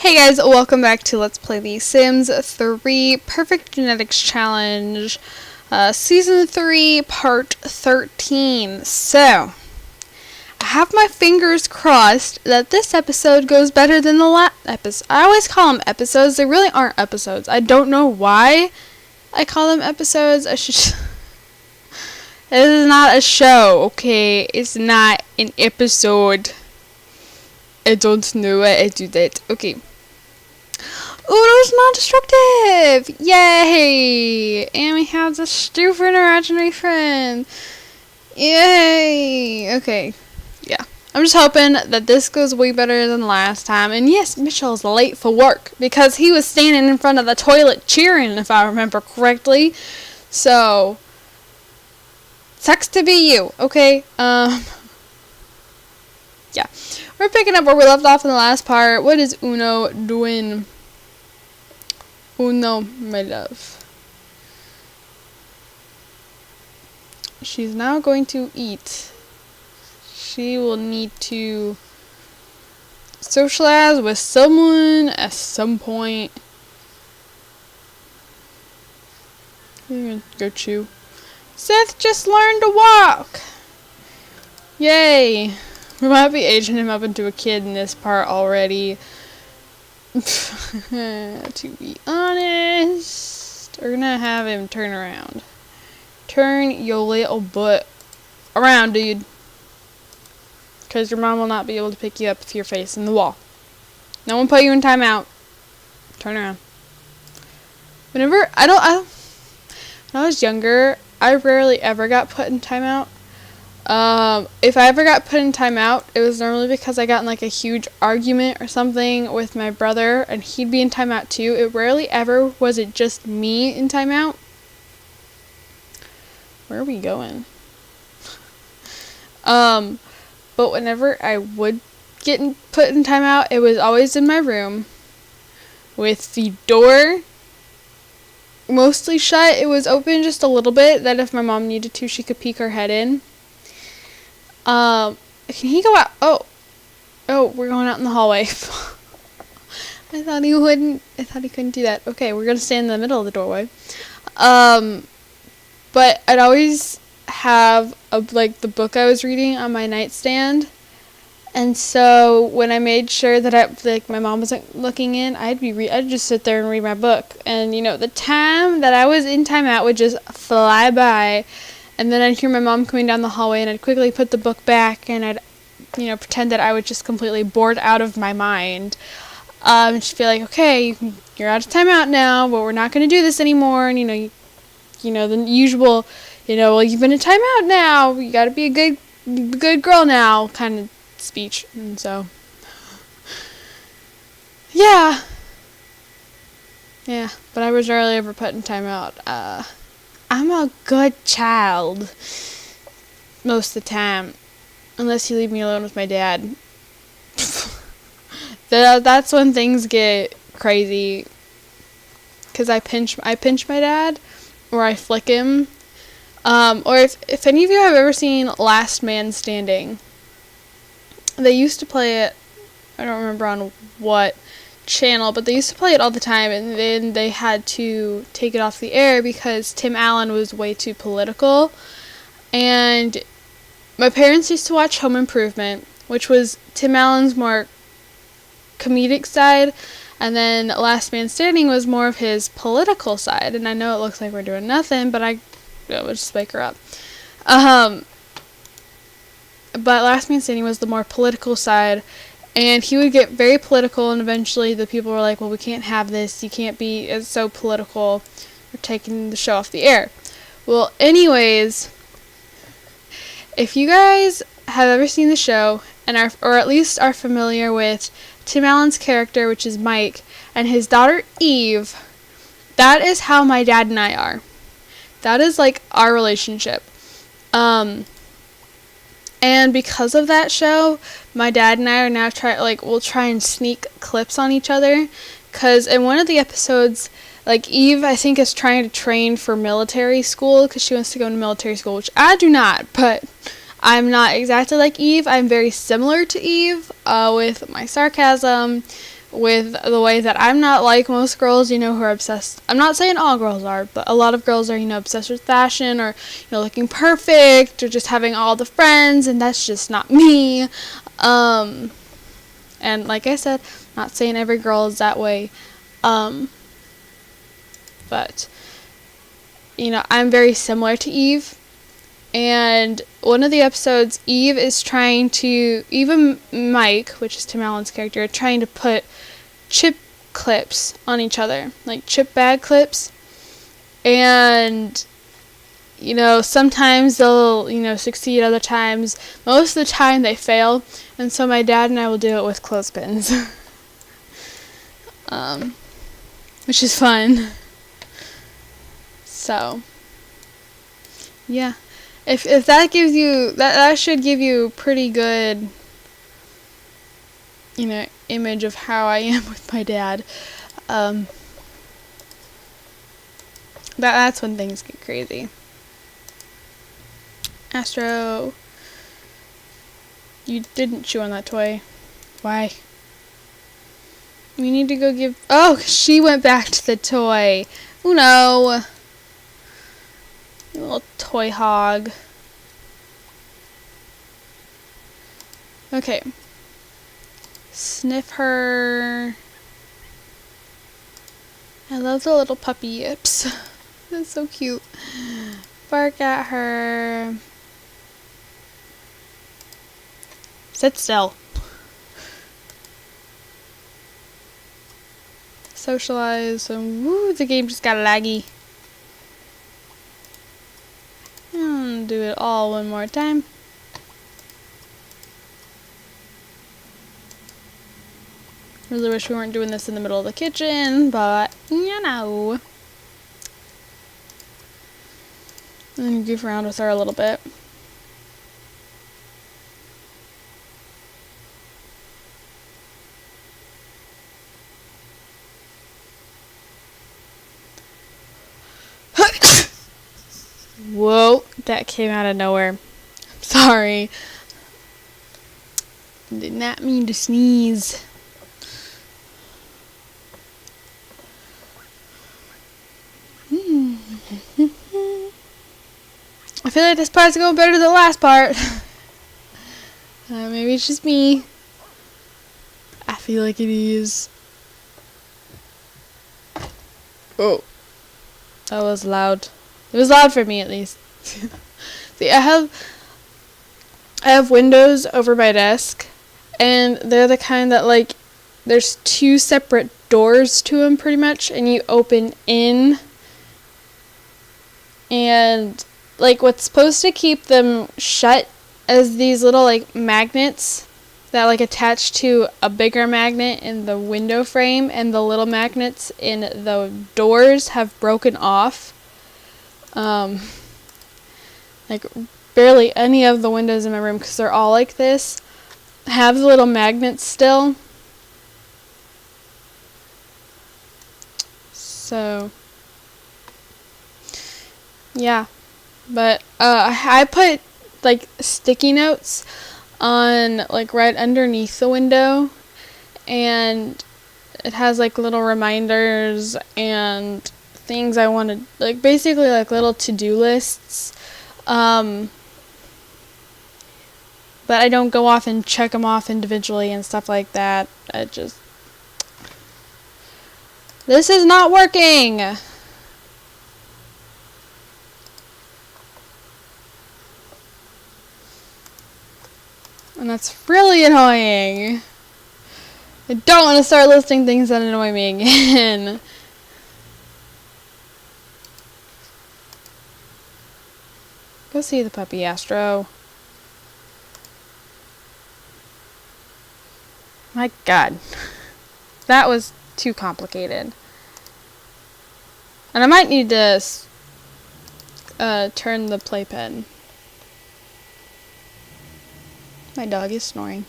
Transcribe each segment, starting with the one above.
Hey guys, welcome back to Let's Play The Sims 3 Perfect Genetics Challenge, Season 3, Part 13. So, I have my fingers crossed that this episode goes better than the last episode. I always call them episodes. They really aren't episodes. I don't know why I call them episodes. I should... This is not a show, okay? It's not an episode. I don't know why I do that. Okay. Uno's non-destructive! Yay! And we have the stupid imaginary friend. Yay! Okay. Yeah. I'm just hoping that this goes way better than last time. And yes, Mitchell's late for work because he was standing in front of the toilet cheering, if I remember correctly. So, sucks to be you, okay? Yeah. We're picking up where we left off in the last part. What is Uno doing? Uno, my love. She's now going to eat. She will need to socialize with someone at some point. You're gonna go chew. Seth just learned to walk! Yay! We might be aging him up into a kid in this part already. To be honest, we're gonna have him turn around. Turn your little butt around, dude. Because your mom will not be able to pick you up if you're facing the wall. No one put you in timeout. Turn around. When I was younger, I rarely ever got put in timeout. If I ever got put in timeout, it was normally because I got in like a huge argument or something with my brother, and he'd be in timeout too. It rarely ever was it just me in timeout. Where are we going? But whenever I would get put in timeout, it was always in my room with the door mostly shut. It was open just a little bit, that if my mom needed to, she could peek her head in. Can he go out? Oh, we're going out in the hallway. I thought he wouldn't. I thought he couldn't do that. Okay, we're gonna stand in the middle of the doorway. But I'd always have the book I was reading on my nightstand, and so when I made sure that my mom wasn't looking in, I'd just sit there and read my book, and the time that I was in timeout would just fly by. And then I'd hear my mom coming down the hallway, and I'd quickly put the book back, and I'd, pretend that I was just completely bored out of my mind. And she'd be like, okay, you're out of timeout now, but we're not going to do this anymore. And, the usual, well, you've been in timeout now. You got to be a good girl now kind of speech. And so, yeah. Yeah, but I was rarely ever put in timeout. I'm a good child most of the time, unless you leave me alone with my dad. That's when things get crazy, because I pinch my dad, or I flick him, or if any of you have ever seen Last Man Standing, they used to play it, I don't remember on what channel, but they used to play it all the time, and then they had to take it off the air because Tim Allen was way too political. And my parents used to watch Home Improvement, which was Tim Allen's more comedic side, and then Last Man Standing was more of his political side. And I know it looks like we're doing nothing, but we'll just wake her up. But Last Man Standing was the more political side. And he would get very political, and eventually the people were like, well, we can't have this. You can't be so political. We're taking the show off the air. Well, anyways, if you guys have ever seen the show, or at least are familiar with Tim Allen's character, which is Mike, and his daughter Eve, that is how my dad and I are. That is like our relationship. And because of that show, my dad and I are now we'll try and sneak clips on each other. Because in one of the episodes, Eve, I think, is trying to train for military school because she wants to go into military school, which I do not. But I'm not exactly like Eve. I'm very similar to Eve with my sarcasm, with the way that I'm not like most girls, who are obsessed. I'm not saying all girls are, but a lot of girls are, obsessed with fashion or, looking perfect or just having all the friends, and that's just not me. And like I said, not saying every girl is that way. But, I'm very similar to Eve. And one of the episodes, Eve and Mike, which is Tim Allen's character, are trying to put chip clips on each other, like chip bag clips. And, sometimes they'll, succeed, other times. Most of the time they fail. And so my dad and I will do it with clothespins. Which is fun. So, yeah. If that gives you, that should give you a pretty good, image of how I am with my dad. That's when things get crazy. Astro, you didn't chew on that toy. Why? We need to go give... Oh, she went back to the toy. Oh no. You little toy hog. Okay. Sniff her. I love the little puppy yips. That's so cute. Bark at her. Sit still. Socialize. And woo, the game just got laggy. Do it all one more time. Really wish we weren't doing this in the middle of the kitchen, but And then goof around with her a little bit. Whoa, that came out of nowhere. I'm sorry. Did not mean to sneeze. I feel like this part's going better than the last part. Maybe it's just me. I feel like it is. Oh. That was loud. It was loud for me, at least. See, I have windows over my desk, and they're the kind that, like, there's two separate doors to them, pretty much, and you open in, and, like, what's supposed to keep them shut is these little, like, magnets that, like, attach to a bigger magnet in the window frame, and the little magnets in the doors have broken off. Like, barely any of the windows in my room, because they're all like this, have the little magnets still. So, yeah. But, I put, like, sticky notes on, like, right underneath the window, and it has, like, little reminders and things I wanted, like, basically, like, little to-do lists. But I don't go off and check them off individually and stuff like that. This is not working! And that's really annoying. I don't want to start listing things that annoy me again. Go see the puppy, Astro. My God. That was too complicated. And I might need to turn the playpen. My dog is snoring.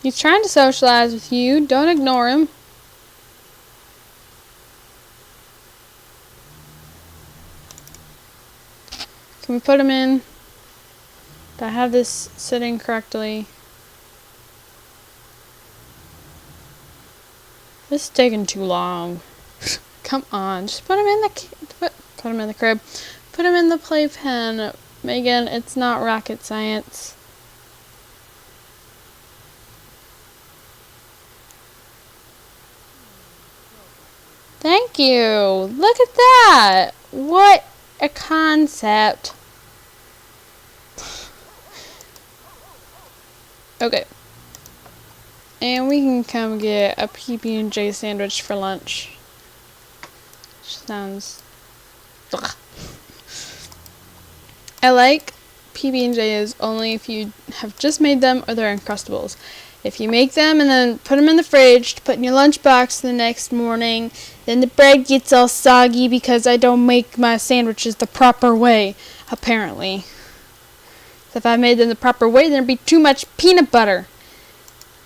He's trying to socialize with you. Don't ignore him. Can we put him in? Do I have this sitting correctly? This is taking too long. Come on, just put him in the put him in the crib. Put him in the playpen. Megan, it's not rocket science. Thank you. Look at that. What a concept. Okay. And we can come get a PB&J sandwich for lunch. Sounds... Ugh. I like PB&Js only if you have just made them or they're Uncrustables. If you make them and then put them in the fridge to put in your lunchbox the next morning, then the bread gets all soggy because I don't make my sandwiches the proper way, apparently. So if I made them the proper way, there'd be too much peanut butter.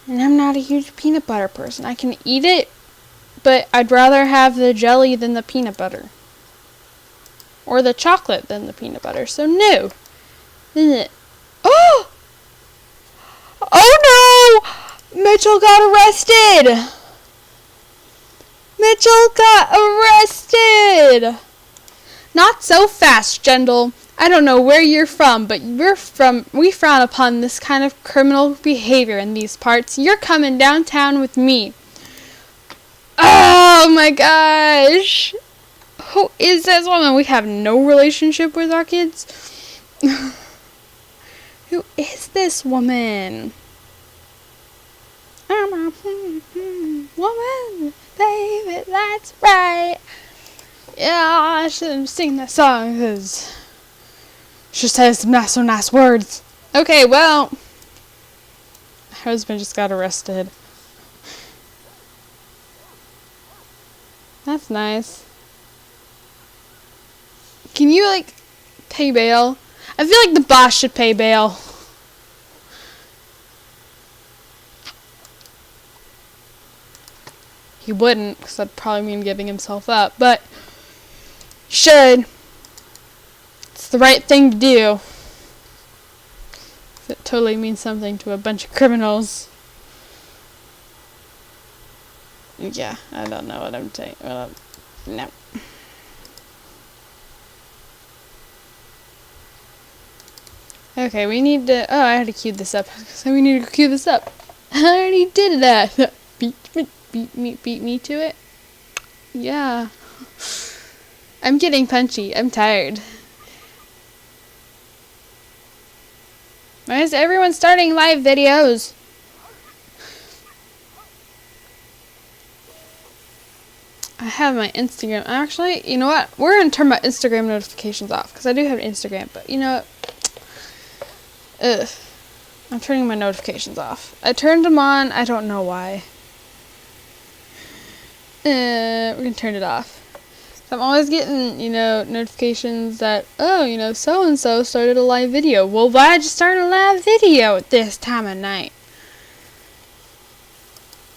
And I'm not a huge peanut butter person. I can eat it, but I'd rather have the jelly than the peanut butter. Or the chocolate than the peanut butter. So no. Oh! Oh no! Mitchell got arrested! Mitchell got arrested! Not so fast, Jendel. I don't know where you're from, but we frown upon this kind of criminal behavior in these parts. You're coming downtown with me. Oh my gosh! Who is this woman? We have no relationship with our kids. Who is this woman? I'm a woman, baby, that's right. Yeah, I shouldn't sing that song because she says some not so nice words. Okay, well, my husband just got arrested. That's nice. Can you, like, pay bail? I feel like the boss should pay bail. He wouldn't, because that'd probably mean giving himself up, but should. It's the right thing to do. It totally means something to a bunch of criminals. Yeah, I don't know what I'm saying. No. Okay, we need to... Oh, I had to queue this up. So we need to queue this up. I already did that. Beat me to it. Yeah. I'm getting punchy. I'm tired. Why is everyone starting live videos? I have my Instagram. Actually, you know what? We're going to turn my Instagram notifications off. Because I do have an Instagram. But, you know what? Ugh. I'm turning my notifications off. I turned them on. I don't know why. We're going to turn it off. I'm always getting, you know, notifications that, oh, you know, so-and-so started a live video. Well, why'd you start a live video at this time of night?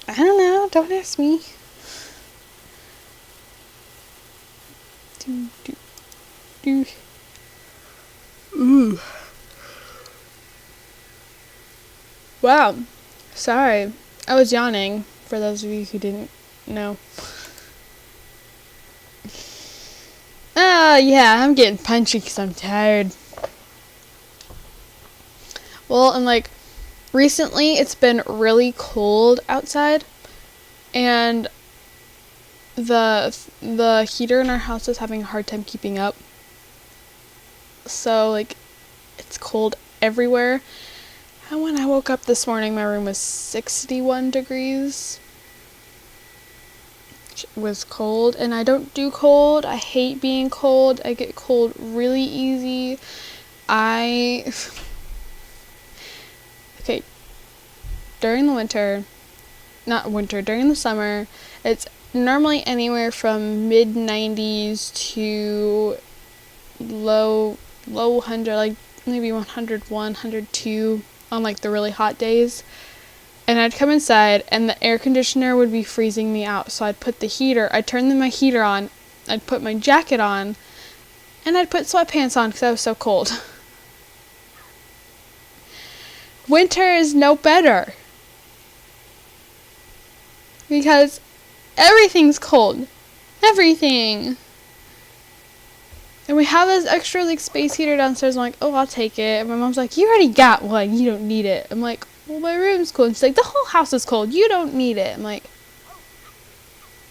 I don't know. Don't ask me. Ooh. Wow. Sorry. I was yawning, for those of you who didn't know. Yeah, I'm getting punchy because I'm tired. Well, and like, recently it's been really cold outside, and the heater in our house is having a hard time keeping up. So, like, it's cold everywhere. And when I woke up this morning, my room was 61 degrees. It was cold, and I don't do cold. I hate being cold. I get cold really easy. Okay, during the winter, during the summer, it's normally anywhere from mid-90s to low 100, like maybe 101, 102 on like the really hot days. and I'd come inside, and the air conditioner would be freezing me out. So I'd turn my heater on, I'd put my jacket on, and I'd put sweatpants on because I was so cold. Winter is no better, because everything's cold. Everything. And we have this extra like space heater downstairs. I'm like, oh, I'll take it. And my mom's like, you already got one. You don't need it. I'm like, well, my room's cold. And she's like, the whole house is cold. You don't need it. I'm like,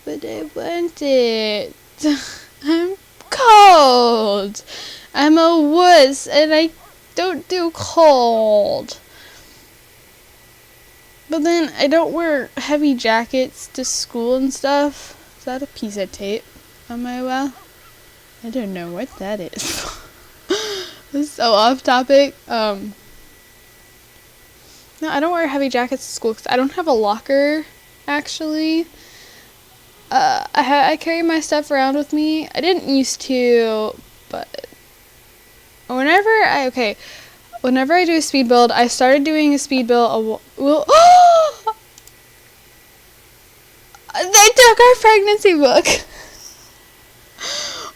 but I want it. I'm cold. I'm a wuss and I don't do cold. But then I don't wear heavy jackets to school and stuff. Is that a piece of tape on my wall? I don't know what that is. This is so off topic. No, I don't wear heavy jackets to school because I don't have a locker, actually. I carry my stuff around with me. I didn't used to, but whenever I do a speed build, I started doing a speed build. They took our pregnancy book.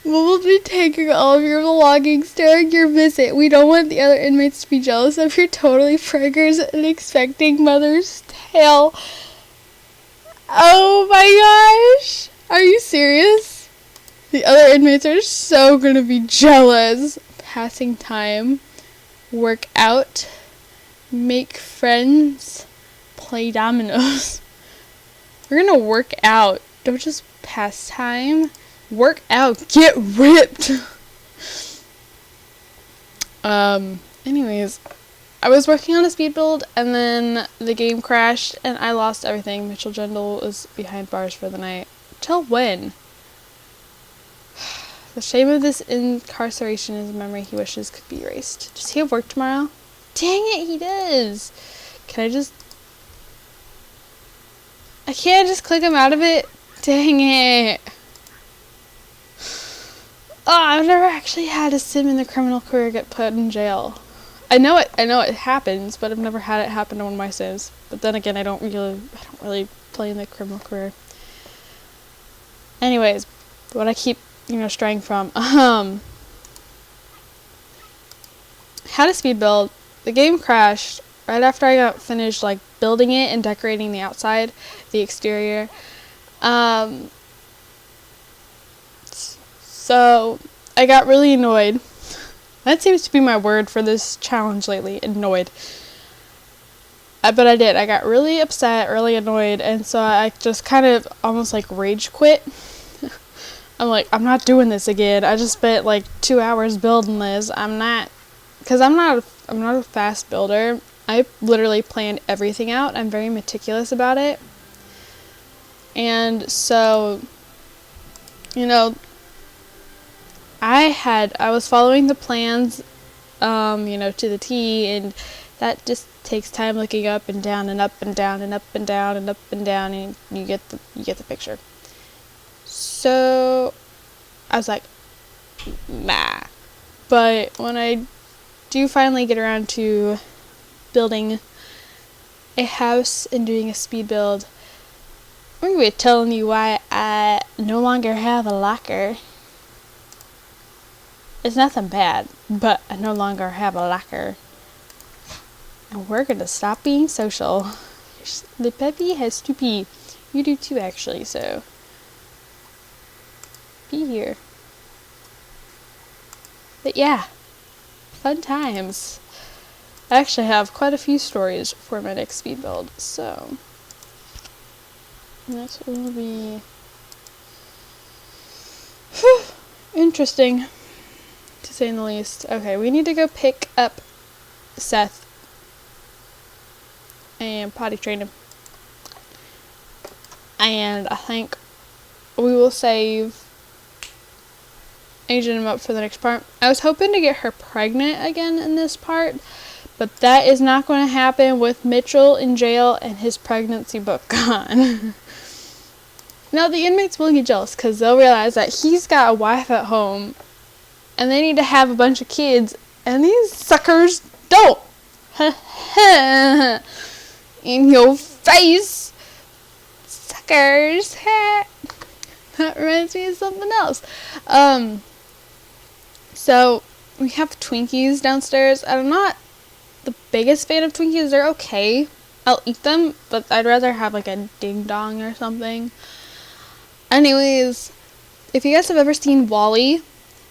We'll be taking all of your belongings during your visit. We don't want the other inmates to be jealous of your totally preggers and expecting mother's tale. Oh my gosh! Are you serious? The other inmates are so gonna be jealous. Passing time, work out, make friends, play dominoes. We're gonna work out. Don't just pass time. Work out. Get ripped. Anyways, I was working on a speed build and then the game crashed and I lost everything. Mitchell Jendal was behind bars for the night. Till when? The shame of this incarceration is a memory he wishes could be erased. Does he have work tomorrow? Dang it, he does. I can't just click him out of it? Dang it. Oh, I've never actually had a sim in the criminal career get put in jail. I know it happens, but I've never had it happen to one of my sims. But then again, I don't really play in the criminal career. Anyways, what I keep, straying from. Had a speed build. The game crashed right after I got finished building it and decorating the outside, the exterior. So I got really annoyed. That seems to be my word for this challenge lately, annoyed. But I did. I got really upset, really annoyed, and so I just kind of almost rage quit. I'm like, I'm not doing this again. I just spent 2 hours building this. I'm not a fast builder. I literally planned everything out. I'm very meticulous about it. And so, I was following the plans, to the T, and that just takes time looking up and down and up and down and up and down and up and down, and you get the picture. So I was like, nah. But when I do finally get around to building a house and doing a speed build, I'm going to be telling you why I no longer have a locker. It's nothing bad, but I no longer have a locker. And we're going to stop being social. The puppy has to pee. You do too, actually, so be here. But yeah, fun times. I actually have quite a few stories for my next speed build, so that will be interesting, to say the least. Okay, we need to go pick up Seth and potty train him. And I think we will save aging him up for the next part. I was hoping to get her pregnant again in this part, but that is not going to happen with Mitchell in jail and his pregnancy book gone. Now, the inmates will get jealous because they'll realize that he's got a wife at home and they need to have a bunch of kids, and these suckers don't. In your face! Suckers! That reminds me of something else. So, we have Twinkies downstairs. I'm not the biggest fan of Twinkies. They're okay. I'll eat them, but I'd rather have like a Ding Dong or something. Anyways, if you guys have ever seen WALL-E,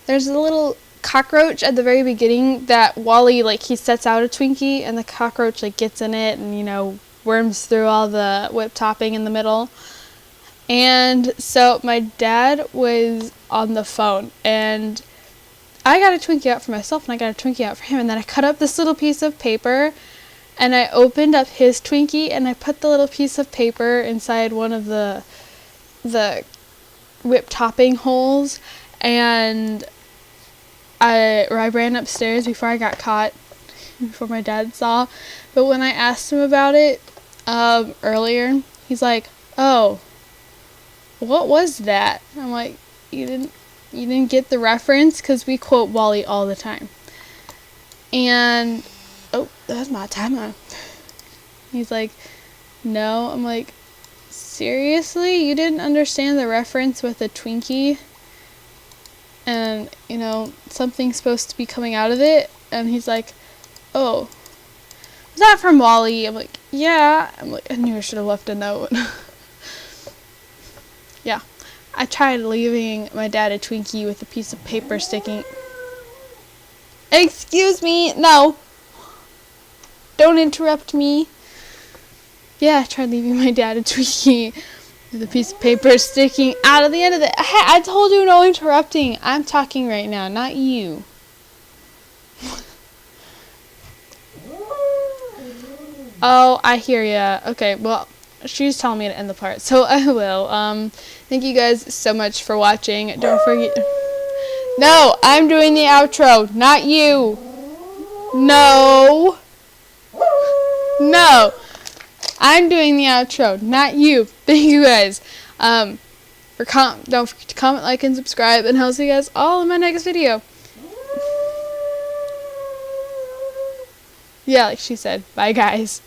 there's a little cockroach at the very beginning that WALL-E, like, he sets out a Twinkie and the cockroach, like, gets in it and, you know, worms through all the whipped topping in the middle. And so my dad was on the phone and I got a Twinkie out for myself and I got a Twinkie out for him, and then I cut up this little piece of paper and I opened up his Twinkie and I put the little piece of paper inside one of the whipped topping holes, and I ran upstairs before I got caught, before my dad saw. But when I asked him about it earlier, he's like, "Oh, what was that?" I'm like, "You didn't get the reference, because we quote WALL-E all the time." And oh, that's my timer. He's like, "No." I'm like, "Seriously? You didn't understand the reference with a Twinkie? And, you know, something's supposed to be coming out of it?" And he's like, "Oh, was that from WALL-E?" I'm like, "Yeah." I'm like, "I knew I should have left a note." Yeah. I tried leaving my dad a Twinkie with a piece of paper sticking. Excuse me, no. Don't interrupt me. Yeah, I tried leaving my dad a Twinkie with a piece of paper sticking out of the end of it. Hey, I told you no interrupting. I'm talking right now, not you. Oh, I hear ya. Okay, well, she's telling me to end the part, so I will. Thank you guys so much for watching. Don't forget. No, I'm doing the outro, not you. No. No. I'm doing the outro, not you. Thank you guys. Don't forget to comment, like, and subscribe, and I'll see you guys all in my next video. Yeah, like she said. Bye, guys.